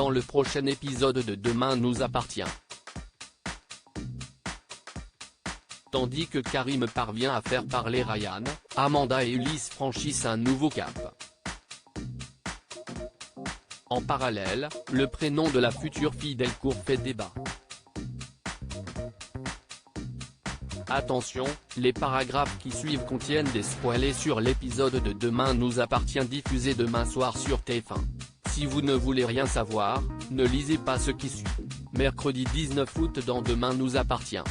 dans le prochain épisode de Demain nous appartient. Tandis que Karim parvient à faire parler Ryan, Amanda et Ulysse franchissent un nouveau cap. En parallèle, le prénom de la future fille Delcourt fait débat. Attention, les paragraphes qui suivent contiennent des spoilers sur l'épisode de Demain nous appartient diffusé demain soir sur TF1. Si vous ne voulez rien savoir, ne lisez pas ce qui suit. Mercredi 19 août dans Demain nous appartient.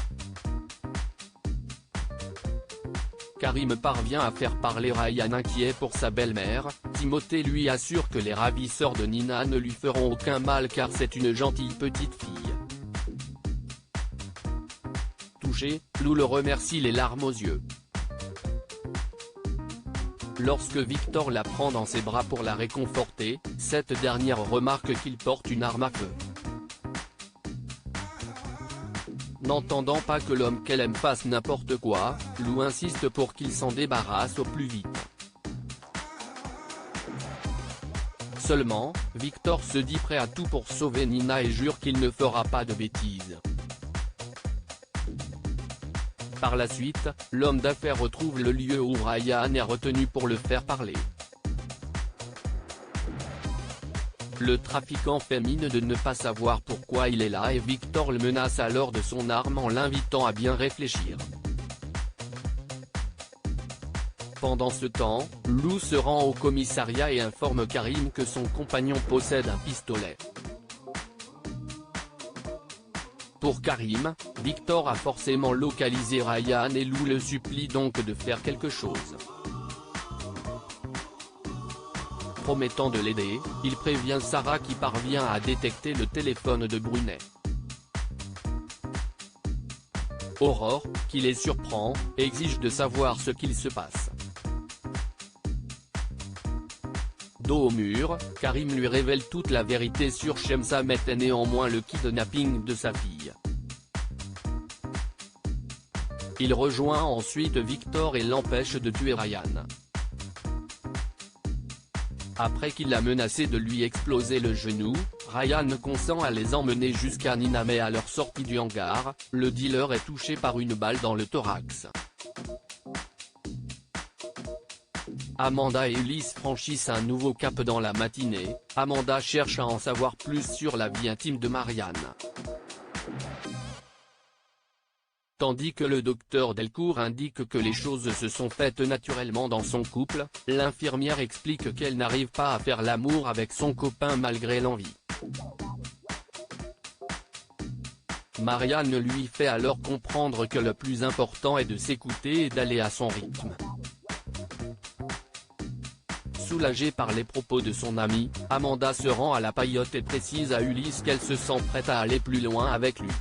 Karim parvient à faire parler Ryan inquiet pour sa belle-mère. Timothée lui assure que les ravisseurs de Nina ne lui feront aucun mal car c'est une gentille petite fille. Touché, Lou le remercie les larmes aux yeux. Lorsque Victor la prend dans ses bras pour la réconforter, cette dernière remarque qu'il porte une arme à feu. N'entendant pas que l'homme qu'elle aime fasse n'importe quoi, Lou insiste pour qu'il s'en débarrasse au plus vite. Seulement, Victor se dit prêt à tout pour sauver Nina et jure qu'il ne fera pas de bêtises. Par la suite, l'homme d'affaires retrouve le lieu où Ryan est retenu pour le faire parler. Le trafiquant fait mine de ne pas savoir pourquoi il est là et Victor le menace alors de son arme en l'invitant à bien réfléchir. Pendant ce temps, Lou se rend au commissariat et informe Karim que son compagnon possède un pistolet. Pour Karim, Victor a forcément localisé Ryan et Lou le supplie donc de faire quelque chose. Promettant de l'aider, il prévient Sarah qui parvient à détecter le téléphone de Brunet. Aurore, qui les surprend, exige de savoir ce qu'il se passe. Dos au mur, Karim lui révèle toute la vérité sur Chemsameth et néanmoins le kidnapping de sa fille. Il rejoint ensuite Victor et l'empêche de tuer Ryan. Après qu'il l'a menacé de lui exploser le genou, Ryan consent à les emmener jusqu'à Nina mais à leur sortie du hangar, le dealer est touché par une balle dans le thorax. Amanda et Ulysse franchissent un nouveau cap dans la matinée. Amanda cherche à en savoir plus sur la vie intime de Marianne. Tandis que le docteur Delcourt indique que les choses se sont faites naturellement dans son couple, l'infirmière explique qu'elle n'arrive pas à faire l'amour avec son copain malgré l'envie. Marianne lui fait alors comprendre que le plus important est de s'écouter et d'aller à son rythme. Soulagée par les propos de son amie, Amanda se rend à la paillote et précise à Ulysse qu'elle se sent prête à aller plus loin avec lui.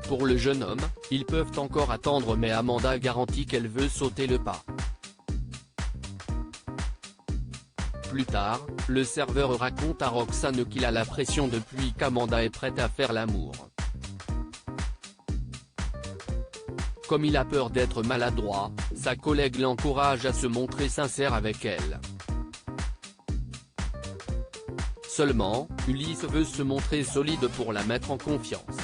Pour le jeune homme, ils peuvent encore attendre mais Amanda garantit qu'elle veut sauter le pas. Plus tard, le serveur raconte à Roxane qu'il a la pression depuis qu'Amanda est prête à faire l'amour. Comme il a peur d'être maladroit, sa collègue l'encourage à se montrer sincère avec elle. Seulement, Ulysse veut se montrer solide pour la mettre en confiance.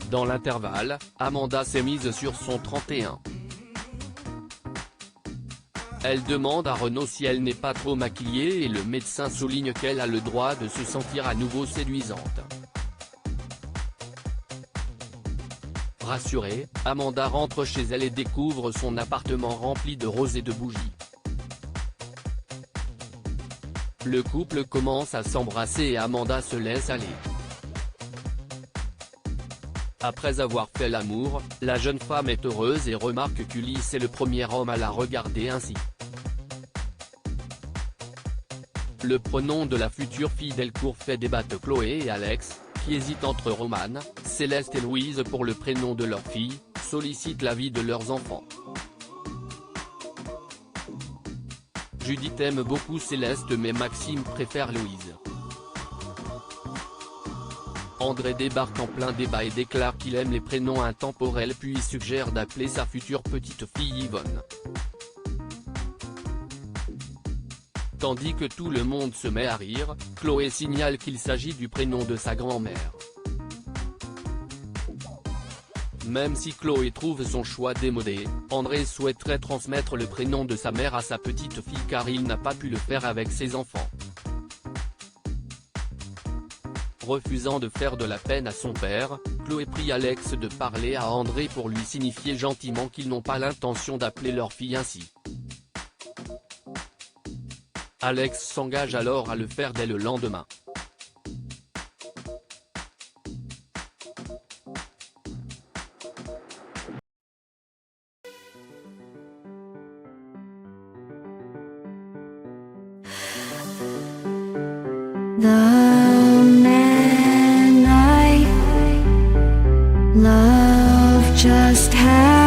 Dans l'intervalle, Amanda s'est mise sur son 31. Elle demande à Renaud si elle n'est pas trop maquillée et le médecin souligne qu'elle a le droit de se sentir à nouveau séduisante. Rassurée, Amanda rentre chez elle et découvre son appartement rempli de roses et de bougies. Le couple commence à s'embrasser et Amanda se laisse aller. Après avoir fait l'amour, la jeune femme est heureuse et remarque qu'Ulysse est le premier homme à la regarder ainsi. Le prénom de la future fille Delcourt fait débattre Chloé et Alex, qui hésitent entre Romane, Céleste et Louise pour le prénom de leur fille, sollicitent l'avis de leurs enfants. Judith aime beaucoup Céleste mais Maxime préfère Louise. André débarque en plein débat et déclare qu'il aime les prénoms intemporels puis suggère d'appeler sa future petite fille Yvonne. Tandis que tout le monde se met à rire, Chloé signale qu'il s'agit du prénom de sa grand-mère. Même si Chloé trouve son choix démodé, André souhaiterait transmettre le prénom de sa mère à sa petite fille car il n'a pas pu le faire avec ses enfants. Refusant de faire de la peine à son père, Chloé prie Alex de parler à André pour lui signifier gentiment qu'ils n'ont pas l'intention d'appeler leur fille ainsi. Alex s'engage alors à le faire dès le lendemain. The man I love just had